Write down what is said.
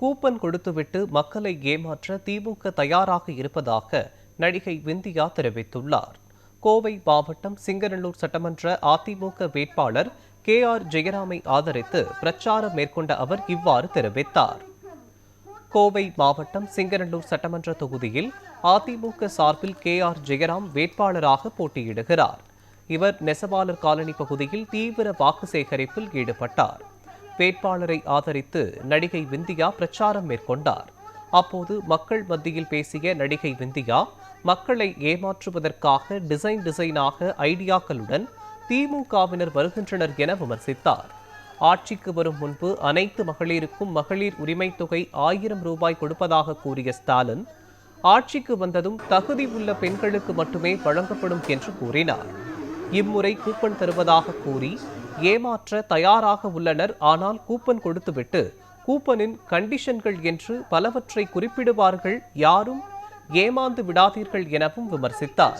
Coupon கொடுத்துவிட்டு மக்களை ஏமாற்ற திமுக தயாராக இருப்பதாக நடிகை விந்தியா தெரிவித்துள்ளார். கோவை மாவட்டம் சிங்கநல்லூர் சட்டமன்ற அதிமுக வேட்பாளர் KR ஜெயராமை ஆதரித்து பிரச்சாரம் மேற்கொண்ட அவர் இவ்வாறு தெரிவித்தார். கோவை மாவட்டம் சிங்கநல்லூர் சட்டமன்ற தொகுதியில் அதிமுக சார்பில் KR ஜெயராம் வேட்பாளராக போட்டியிடுகிறார். இவர் நெசவாளர் காலனி பகுதியில் தீவிர வாக்கு சேகரிப்பில் ஈடுபட்டார். வேட்பாளரை ஆதரித்து நடிகை விந்தியா பிரச்சாரம் மேற்கொண்டார். அப்போது மக்கள் மத்தியில் பேசிய நடிகை விந்தியா, மக்களை ஏமாற்றுவதற்காக டிசைனாக ஐடியாக்களுடன் திமுகவினர் வருகின்றனர் என விமர்சித்தார். ஆட்சிக்கு வரும் முன்பு அனைத்து மகளிருக்கும் மகளிர் உரிமை தொகை 1000 ரூபாய் கொடுப்பதாக கூறிய ஸ்டாலின், ஆட்சிக்கு வந்ததும் தகுதி உள்ள பெண்களுக்கு மட்டுமே வழங்கப்படும் என்று கூறினார். இம்முறை கூப்பன் தருவதாக கூறி ஏமாற்ற தயாராக உள்ளனர். ஆனால் கூப்பன் கொடுத்துவிட்டு கூப்பனின் கண்டிஷன்கள் என்று பலவற்றை குறிப்பிடுவார்கள். யாரும் ஏமாந்து விடாதீர்கள் எனவும் விமர்சித்தார்.